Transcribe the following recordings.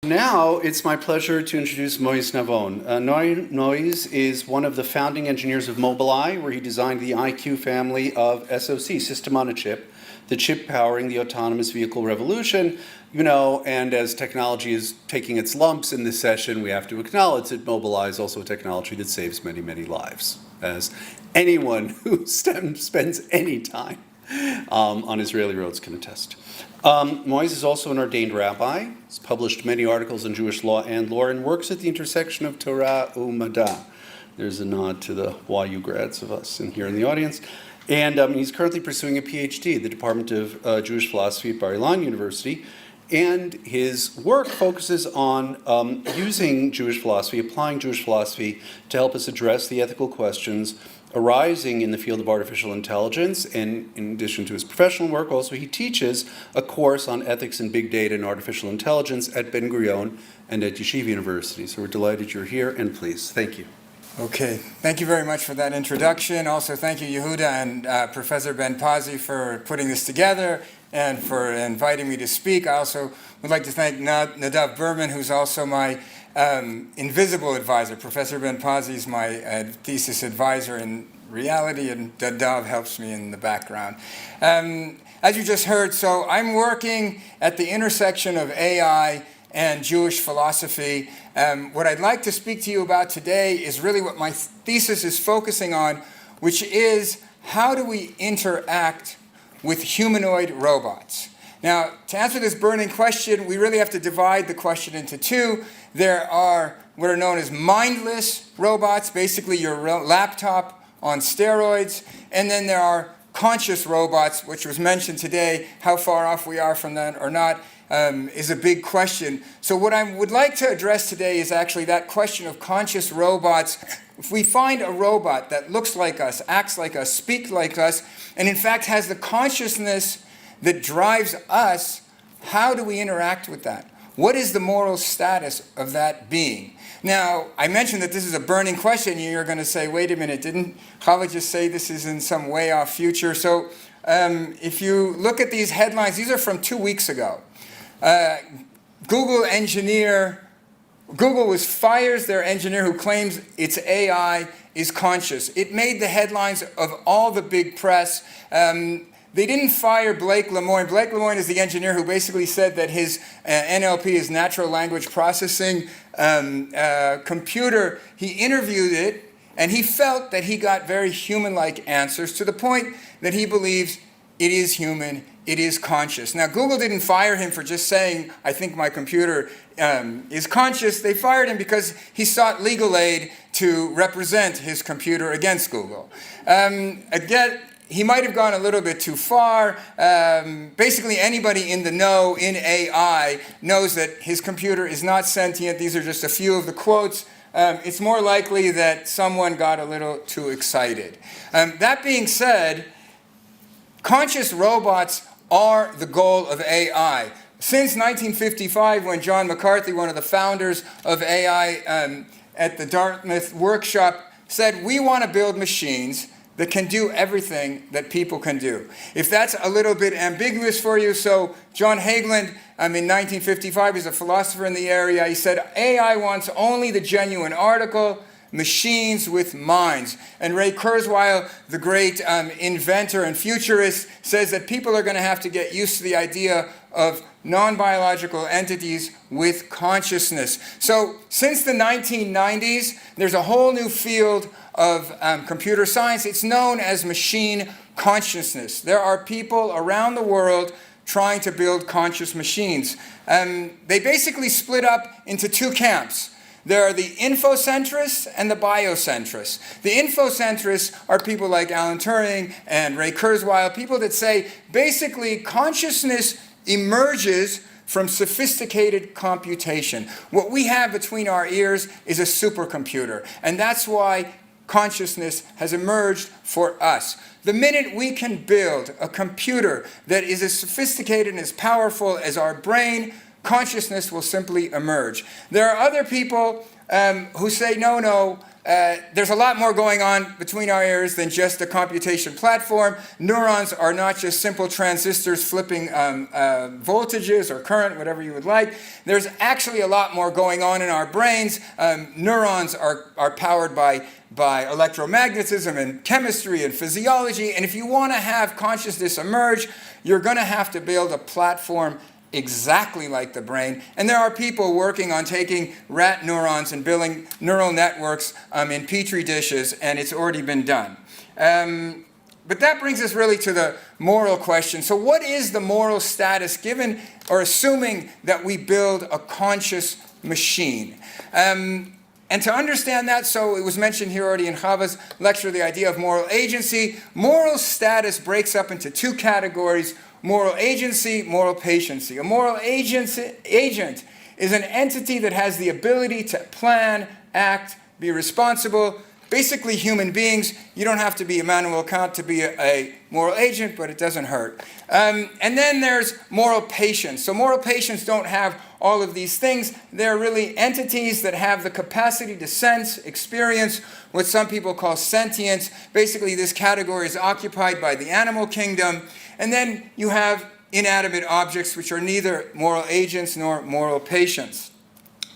Now it's my pleasure to introduce Moïse Navon. Moïse is one of the founding engineers of Mobileye, where he designed the IQ family of SoC, System on a Chip, the chip powering the autonomous vehicle revolution. You know, and as technology is taking its lumps in this session, we have to acknowledge that Mobileye is also a technology that saves many, many lives, as anyone who spends any time on Israeli roads can attest. Moïse is also an ordained rabbi. He's published many articles in Jewish law and lore and works at the intersection of Torah Umada. There's a nod to the YU grads of us in here in the audience. And he's currently pursuing a PhD at the Department of Jewish Philosophy at Bar-Ilan University. And his work focuses on using Jewish philosophy, applying Jewish philosophy to help us address the ethical questions arising in the field of artificial intelligence. And in addition to his professional work, also he teaches a course on ethics and big data and artificial intelligence at Ben-Gurion and at Yeshiva University. So we're delighted you're here, and please, thank you. Okay, thank you very much for that introduction. Also, thank you, Yehuda and Professor Ben Pazzi for putting this together and for inviting me to speak. I also would like to thank Nadav Berman, who's also my invisible advisor. Professor Ben Pazzi is my thesis advisor in reality, and Nadav helps me in the background. As you just heard, so I'm working at the intersection of AI and Jewish philosophy. What I'd like to speak to you about today is really what my thesis is focusing on, which is how do we interact with humanoid robots? Now, to answer this burning question, we really have to divide the question into two. There are what are known as mindless robots, basically your laptop on steroids, and then there are conscious robots, which was mentioned today. How far off we are from that or not is a big question. So what I would like to address today is actually that question of conscious robots. If we find a robot that looks like us, acts like us, speaks like us, and in fact has the consciousness that drives us, how do we interact with that? What is the moral status of that being? Now, I mentioned that this is a burning question. You're going to say, wait a minute, didn't Chava just say this is in some way off future? So if you look at these headlines, these are from 2 weeks ago. Google fires their engineer who claims its AI is conscious. It made the headlines of all the big press. They didn't fire Blake Lemoine. Blake Lemoine is the engineer who basically said that his NLP, his natural language processing computer, he interviewed it, and he felt that he got very human-like answers to the point that he believes it is human, it is conscious. Now, Google didn't fire him for just saying, I think my computer is conscious. They fired him because he sought legal aid to represent his computer against Google. Again, he might have gone a little bit too far. Basically, anybody in the know in AI knows that his computer is not sentient. These are just a few of the quotes. It's more likely that someone got a little too excited. That being said, conscious robots are the goal of AI. Since 1955, when John McCarthy, one of the founders of AI at the Dartmouth workshop, said, we want to build machines that can do everything that people can do. If that's a little bit ambiguous for you, so John Hagelin, in 1955, he's a philosopher in the area, he said, AI wants only the genuine article, machines with minds. And Ray Kurzweil, the great inventor and futurist, says that people are going to have to get used to the idea of non-biological entities with consciousness. So since the 1990s, there's a whole new field of computer science. It's known as machine consciousness. There are people around the world trying to build conscious machines. They basically split up into two camps. There are the infocentrists and the biocentrists. The infocentrists are people like Alan Turing and Ray Kurzweil, people that say basically consciousness emerges from sophisticated computation. What we have between our ears is a supercomputer, and that's why consciousness has emerged for us. The minute we can build a computer that is as sophisticated and as powerful as our brain, consciousness will simply emerge. There are other people who say, no, there's a lot more going on between our ears than just a computation platform. Neurons are not just simple transistors flipping voltages or current, whatever you would like. There's actually a lot more going on in our brains. Neurons are powered by electromagnetism and chemistry and physiology. And if you want to have consciousness emerge, you're going to have to build a platform exactly like the brain. And there are people working on taking rat neurons and building neural networks in petri dishes, and it's already been done. But that brings us really to the moral question. So what is the moral status given or assuming that we build a conscious machine? And to understand that, so it was mentioned here already in Chava's lecture, the idea of moral agency. Moral status breaks up into two categories: moral agency, moral patiency. A moral agent is an entity that has the ability to plan, act, be responsible. Basically, human beings. You don't have to be Immanuel Kant to be a moral agent, but it doesn't hurt. And then there's moral patience. So moral patients don't have all of these things. They're really entities that have the capacity to sense, experience, what some people call sentience. Basically, this category is occupied by the animal kingdom. And then you have inanimate objects, which are neither moral agents nor moral patients.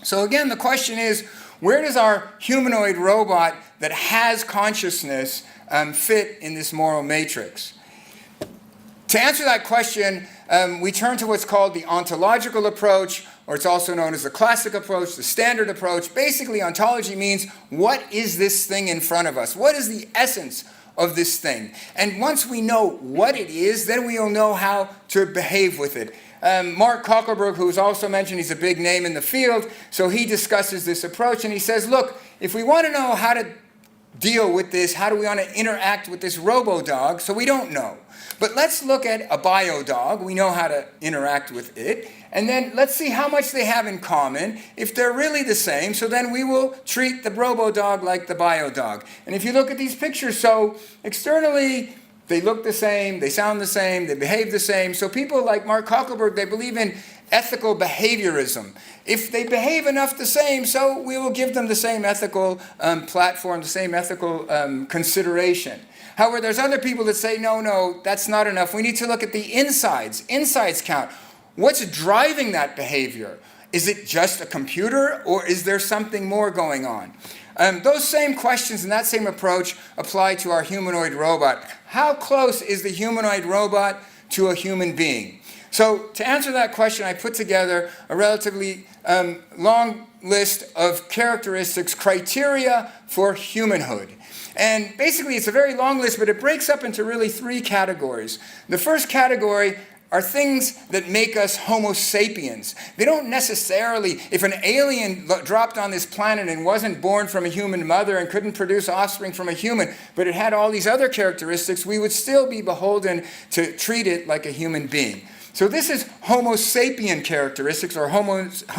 So again, the question is, where does our humanoid robot that has consciousness fit in this moral matrix? To answer that question, we turn to what's called the ontological approach, or it's also known as the classic approach, the standard approach. Basically, ontology means, what is this thing in front of us? What is the essence of this thing? And once we know what it is, then we'll know how to behave with it. Mark Zuckerberg, who was also mentioned, he's a big name in the field, so he discusses this approach, and he says, look, if we want to know how to deal with this, how do we want to interact with this robo-dog, so we don't know. But let's look at a bio-dog. We know how to interact with it. And then let's see how much they have in common. If they're really the same, so then we will treat the robo-dog like the bio-dog. And if you look at these pictures, so externally, they look the same, they sound the same, they behave the same. So people like Mark Zuckerberg, they believe in ethical behaviorism. If they behave enough the same, so we will give them the same ethical platform, the same ethical consideration. However, there's other people that say, no, that's not enough. We need to look at the insides. Insides count. What's driving that behavior? Is it just a computer, or is there something more going on? Those same questions and that same approach apply to our humanoid robot. How close is the humanoid robot to a human being? So to answer that question, I put together a relatively long list of characteristics, criteria for humanhood. And basically, it's a very long list, but it breaks up into really three categories. The first category are things that make us Homo sapiens. They don't necessarily, if an alien dropped on this planet and wasn't born from a human mother and couldn't produce offspring from a human, but it had all these other characteristics, we would still be beholden to treat it like a human being. So this is Homo sapien characteristics, or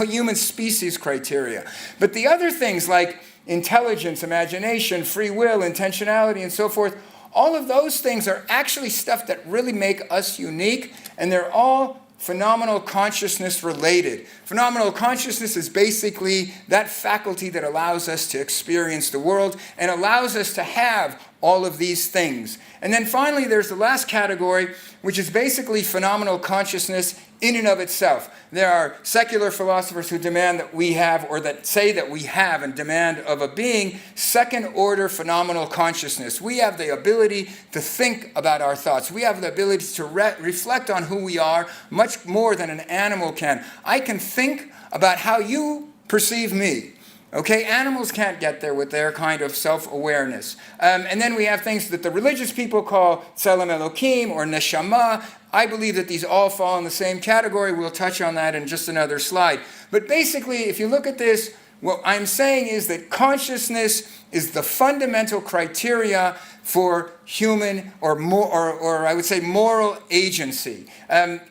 human species criteria. But the other things like intelligence, imagination, free will, intentionality, and so forth, all of those things are actually stuff that really make us unique, and they're all phenomenal consciousness related. Phenomenal consciousness is basically that faculty that allows us to experience the world and allows us to have all of these things. And then finally, there's the last category, which is basically phenomenal consciousness in and of itself. There are secular philosophers who demand that we have, or that say that we have and demand of a being, second-order phenomenal consciousness. We have the ability to think about our thoughts. We have the ability to reflect on who we are much more than an animal can. I can think about how you perceive me. Okay, animals can't get there with their kind of self-awareness. And then we have things that the religious people call Tselem Elokim or Neshama. I believe that these all fall in the same category. We'll touch on that in just another slide. But basically, if you look at this, what I'm saying is that consciousness is the fundamental criteria for human, or I would say moral agency.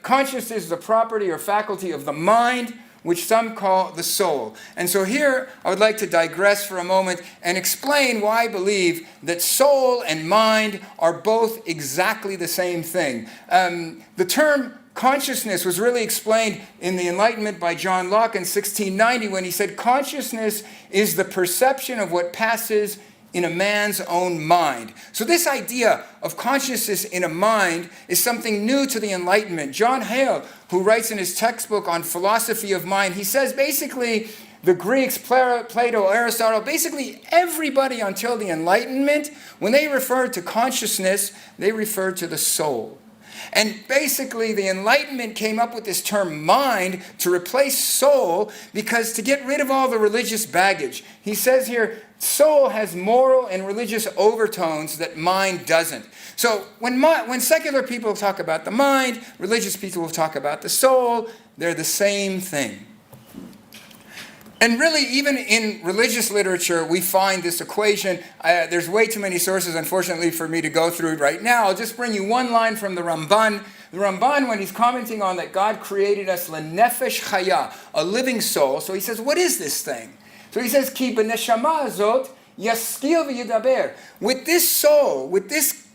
Consciousness is the property or faculty of the mind, which some call the soul. And so here I would like to digress for a moment and explain why I believe that soul and mind are both exactly the same thing. The term consciousness was really explained in the Enlightenment by John Locke in 1690 when he said, consciousness is the perception of what passes in a man's own mind. So this idea of consciousness in a mind is something new to the Enlightenment. John Hale, who writes in his textbook on philosophy of mind, he says basically the Greeks, Plato, Aristotle, basically everybody until the Enlightenment, when they referred to consciousness, they referred to the soul. And basically, the Enlightenment came up with this term mind to replace soul because to get rid of all the religious baggage. He says here, soul has moral and religious overtones that mind doesn't. So when secular people talk about the mind, religious people will talk about the soul. They're the same thing. And really, even in religious literature, we find this equation. There's way too many sources, unfortunately, for me to go through right now. I'll just bring you one line from the Ramban. The Ramban, when he's commenting on that God created us lenefesh chaya, a living soul. So he says, what is this thing? So he says, ki b'neshama azot yaskil v'yidaber. With this soul, with this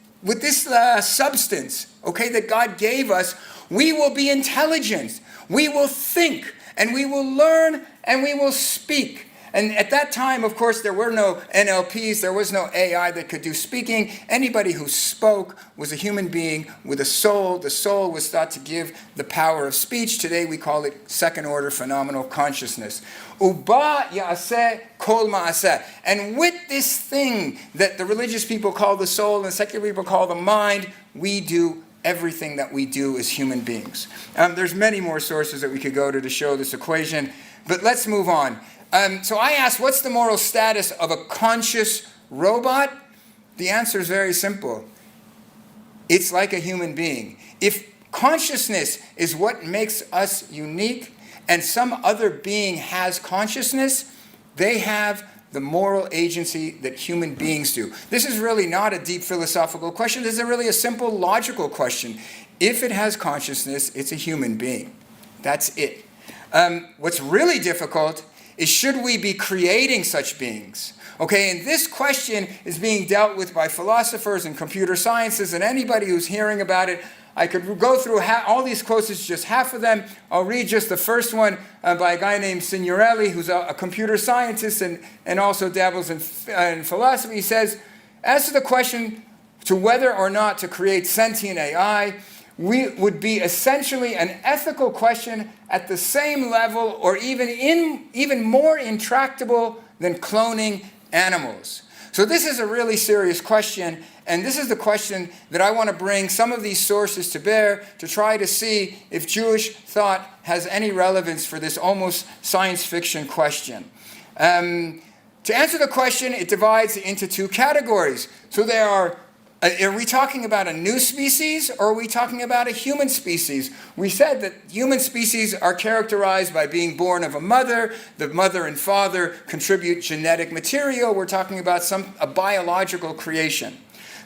substance, okay, that God gave us, we will be intelligent. We will think, and we will learn, and we will speak. And at that time, of course, there were no NLPs, there was no AI that could do speaking. Anybody who spoke was a human being with a soul. The soul was thought to give the power of speech. Today we call it second-order phenomenal consciousness. Uba ya'aseh kol ma'aseh. And with this thing that the religious people call the soul and secular people call the mind, we do everything that we do as human beings. There's many more sources that we could go to show this equation, but let's move on. So I asked, what's the moral status of a conscious robot? The answer is very simple. It's like a human being. If consciousness is what makes us unique, and some other being has consciousness, they have the moral agency that human beings do. This is really not a deep philosophical question. This is really a simple logical question. If it has consciousness, it's a human being. That's it. What's really difficult is, should we be creating such beings? Okay, and this question is being dealt with by philosophers and computer sciences, and anybody who's hearing about it. I could go through all these quotes, it's just half of them. I'll read just the first one by a guy named Signorelli, who's a computer scientist and also dabbles in philosophy. He says, as to the question to whether or not to create sentient AI, would be essentially an ethical question at the same level or even more intractable than cloning animals. So this is a really serious question, and this is the question that I want to bring some of these sources to bear to try to see if Jewish thought has any relevance for this almost science fiction question. To answer the question, it divides into two categories. So there are we talking about a new species, or are we talking about a human species? We said that human species are characterized by being born of a mother. The mother and father contribute genetic material. We're talking about a biological creation.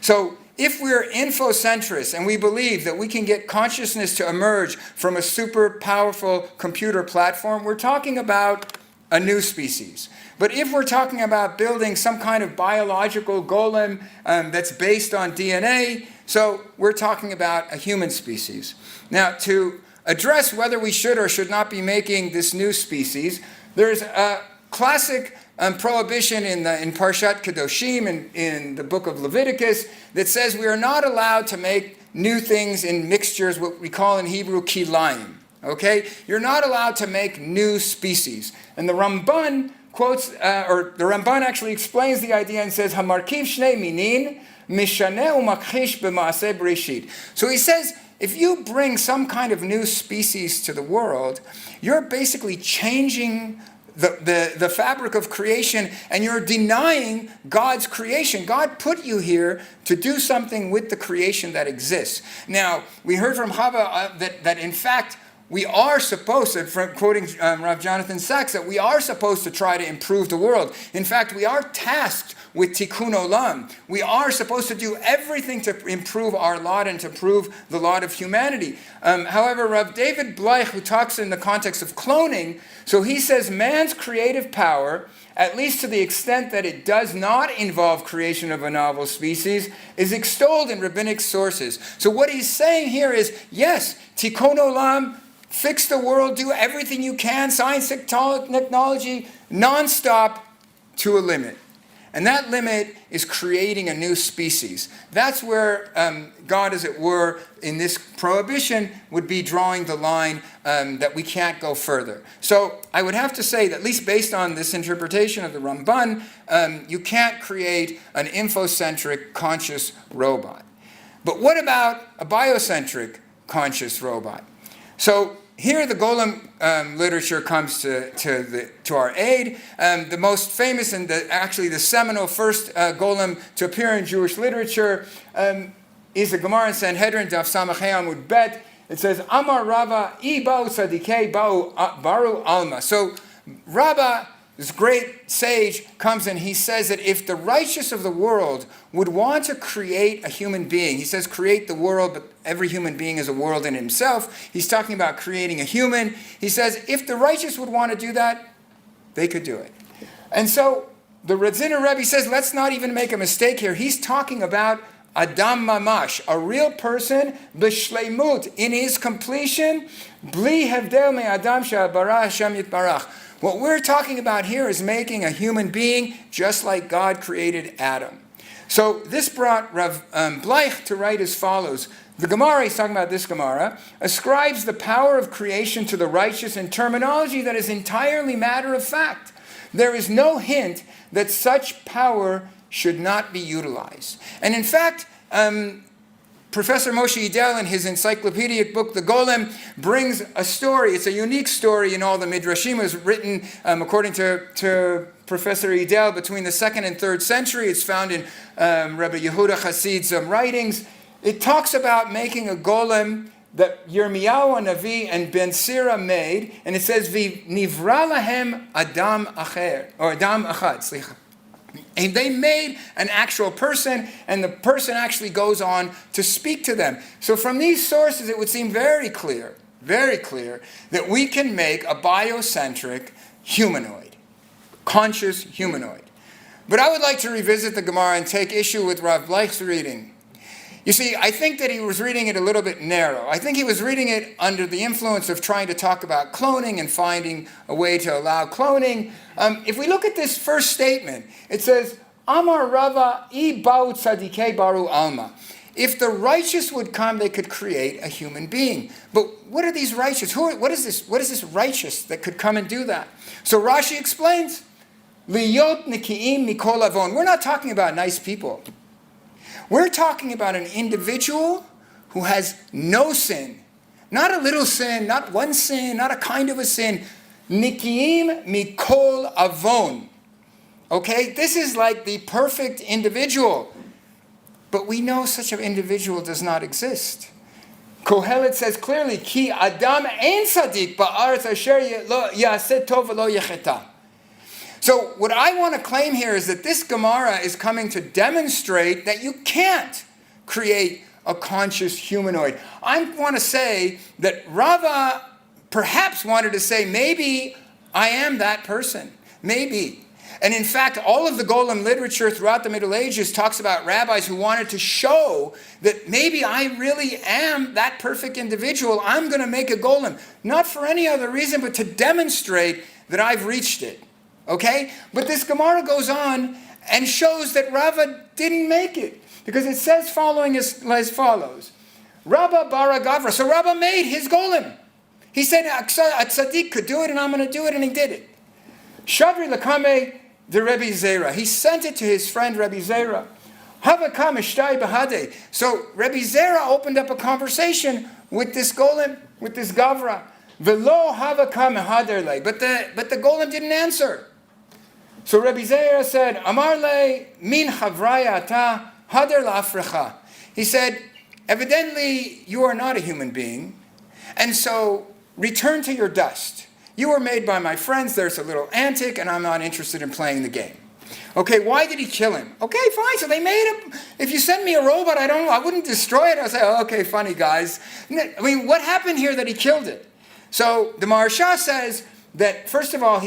So if we're infocentrists and we believe that we can get consciousness to emerge from a super powerful computer platform, we're talking about a new species. But if we're talking about building some kind of biological golem that's based on DNA, so we're talking about a human species. Now, to address whether we should or should not be making this new species, there's a classic prohibition in Parshat Kedoshim, in the book of Leviticus, that says we are not allowed to make new things in mixtures, what we call in Hebrew kilayim. Okay? You're not allowed to make new species. And the Ramban quotes, or the Ramban actually explains the idea and says, "Hamarkiv shnei minin mishaneh umakhish b'maaseh breshit." So he says, if you bring some kind of new species to the world, you're basically changing the fabric of creation, and you're denying God's creation. God put you here to do something with the creation that exists. Now, we heard from Chava that in fact, we are supposed to, from quoting Rav Jonathan Sachs, that we are supposed to try to improve the world. In fact, we are tasked with tikkun olam. We are supposed to do everything to improve our lot and to improve the lot of humanity. However, Rav David Bleich, who talks in the context of cloning, so he says man's creative power, at least to the extent that it does not involve creation of a novel species, is extolled in rabbinic sources. So what he's saying here is, yes, tikkun olam, fix the world, do everything you can, science, technology, nonstop, to a limit. And that limit is creating a new species. That's where God, as it were, in this prohibition, would be drawing the line that we can't go further. So I would have to say that, at least based on this interpretation of the Ramban, you can't create an infocentric conscious robot. But what about a biocentric conscious robot? So here the Golem literature comes to our aid. The most famous and actually the seminal first Golem to appear in Jewish literature is the Gemara in Sanhedrin, Daf Samachay Amud Bet. It says, Amar Rava, I ba'u tzadikei baru alma. So Rava, this great sage, comes and he says that if the righteous of the world would want to create a human being, he says create the world, but every human being is a world in himself. He's talking about creating a human. He says if the righteous would want to do that, they could do it. And so the Radziner Rebbe says, let's not even make a mistake here. He's talking about Adam Mamash, a real person, b'shleimut, in his completion, bli hevdel me Adam she'abara Hashem yitbarach. What we're talking about here is making a human being just like God created Adam. So this brought Rav Bleich to write as follows. The Gemara, he's talking about this Gemara, ascribes the power of creation to the righteous in terminology that is entirely matter of fact. There is no hint that such power should not be utilized. And in fact, Professor Moshe Idel, in his encyclopedic book, The Golem, brings a story. It's a unique story in all the Midrashim. It was written, according to Professor Idel, between the 2nd and 3rd century. It's found in Rabbi Yehuda Chassid's writings. It talks about making a golem that Yirmiyahu Navi and Ben Sira made, and it says, "Nivra lahem Adam acher," or Adam achad, slicha. And they made an actual person, and the person actually goes on to speak to them. So from these sources, it would seem very clear, that we can make a biocentric humanoid, conscious humanoid. But I would like to revisit the Gemara and take issue with Rav Bleich's reading. You see, I think that he was reading it a little bit narrow. I think he was reading it under the influence of trying to talk about cloning and finding a way to allow cloning. If we look at this first statement, it says, Amar Rava I ba'u tzadikei baru alma. If the righteous would come, they could create a human being. But what are these righteous? What is this righteous that could come and do that? So Rashi explains, Liyot niki'im mikol avon. We're not talking about nice people. We're talking about an individual who has no sin. Not a little sin, not one sin, not a kind of a sin. Nikiim mikol avon. Okay, this is like the perfect individual. But we know such an individual does not exist. Kohelet says clearly, Ki Adam ein tzadik ba'aretz asher yaseh tov v'lo yecheta. So what I want to claim here is that this Gemara is coming to demonstrate that you can't create a conscious humanoid. I want to say that Rava perhaps wanted to say, maybe I am that person. Maybe. And in fact, all of the Golem literature throughout the Middle Ages talks about rabbis who wanted to show that maybe I really am that perfect individual. I'm going to make a Golem. Not for any other reason, but to demonstrate that I've reached it. Okay? But this Gemara goes on and shows that Rava didn't make it. Because it says following as follows. Rabba bara gavra. So Rava made his Golem. He said, a tzaddik could do it and I'm going to do it, and he did it. Shavri lakame de Rebbe Zera. He sent it to his friend Rebbe Zera. Havakam ishtai bahade. So Rebbe Zera opened up a conversation with this Golem, with this Gavra. Velo havakam haderle. But the Golem didn't answer. So Rebbe Zera said, Amar le min chavraya ata hader la'afrecha. He said, evidently you are not a human being, and so return to your dust. You were made by my friends, there's a little antic, and I'm not interested in playing the game. Okay, why did he kill him? Okay, fine, so they made him. If you send me a robot, I wouldn't destroy it. I'll say, oh, okay, funny, guys. I mean, what happened here that he killed it? So the Maharsha says that, first of all, Rav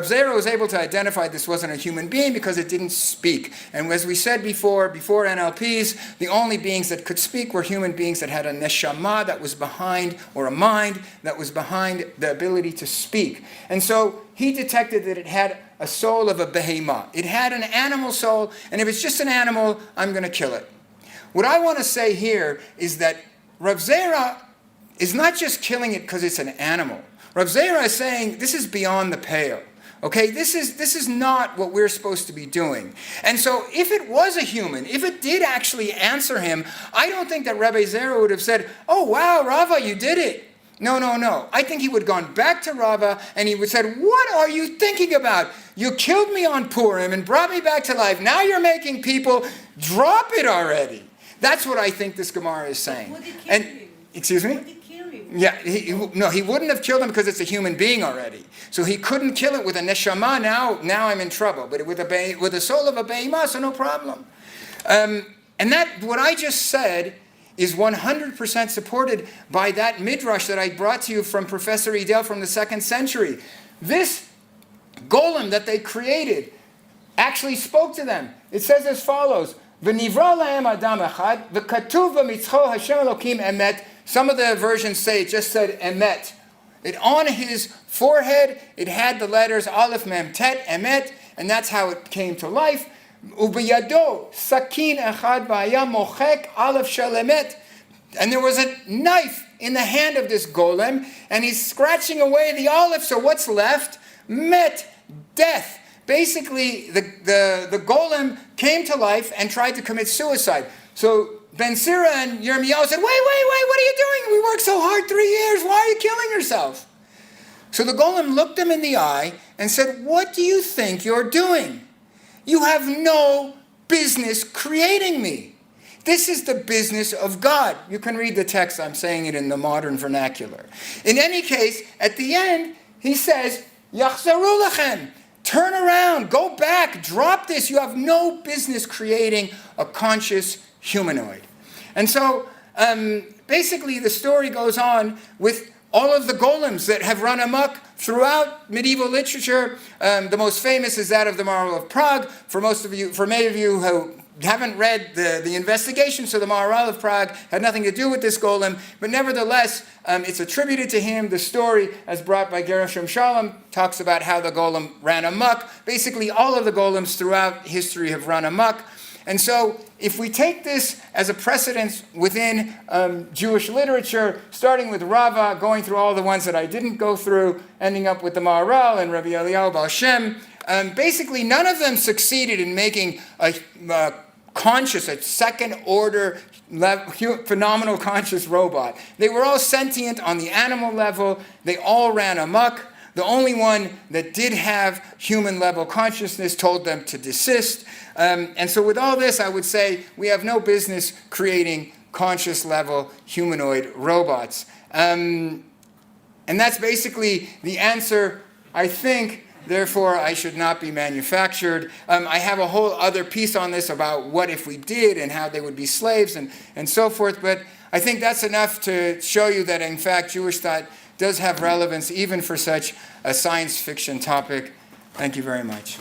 Zera was able to identify this wasn't a human being because it didn't speak. And as we said before NLPs, the only beings that could speak were human beings that had a neshama that was behind, or a mind that was behind the ability to speak. And so he detected that it had a soul of a behemah. It had an animal soul, and if it's just an animal, I'm going to kill it. What I want to say here is that Rav Zera is not just killing it because it's an animal. Rav Zera is saying this is beyond the pale. Okay, this is not what we're supposed to be doing. And so if it was a human, if it did actually answer him, I don't think that Rabbi Zera would have said, oh wow, Rava, you did it. No. I think he would have gone back to Rava and he would have said, what are you thinking about? You killed me on Purim and brought me back to life. Now you're making people drop it already. That's what I think this Gemara is saying. Would he kill him? Excuse me? Would he kill him? Yeah, he wouldn't have killed him because it's a human being already. So he couldn't kill it with a neshama. Now I'm in trouble. But with the soul of a behemah, so no problem. And that, what I just said, is 100% supported by that midrash that I brought to you from Professor Edel from the 2nd century. This golem that they created actually spoke to them. It says as follows, V'nivra lahem adam echad, v'katuv b'mitzcho Hashem Elokim emet. Some of the versions say it just said emet. On his forehead, it had the letters Aleph, Mem, Tet, emet, and that's how it came to life. Ubiyado sakin echad ba'aya mochek Aleph shel emet. And there was a knife in the hand of this golem, and he's scratching away the Aleph. So what's left? Met, death. Basically, the golem came to life and tried to commit suicide. So Ben Sira and Yirmiyahu said, wait, what are you doing? We worked so hard 3 years. Why are you killing yourself? So the golem looked him in the eye and said, what do you think you're doing? You have no business creating me. This is the business of God. You can read the text. I'm saying it in the modern vernacular. In any case, at the end, he says, Yachzaru lachem. Turn around, go back, drop this. You have no business creating a conscious humanoid. And so, basically, the story goes on with all of the golems that have run amok throughout medieval literature. The most famous is that of the Maharal of Prague. For many of you who haven't read the investigation, so the Maharal of Prague had nothing to do with this golem, but nevertheless, it's attributed to him. The story, as brought by Gershom Shalom, talks about how the golem ran amok. Basically, all of the golems throughout history have run amok. And so, if we take this as a precedence within Jewish literature, starting with Rava, going through all the ones that I didn't go through, ending up with the Maharal and Rabbi Eliyahu Baal Shem, basically none of them succeeded in making a second-order, phenomenal conscious robot. They were all sentient on the animal level. They all ran amok. The only one that did have human-level consciousness told them to desist. And so with all this, I would say we have no business creating conscious-level humanoid robots. And that's basically the answer, I think. Therefore, I should not be manufactured. I have a whole other piece on this about what if we did and how they would be slaves and so forth. But I think that's enough to show you that, in fact, Jewish thought does have relevance even for such a science fiction topic. Thank you very much.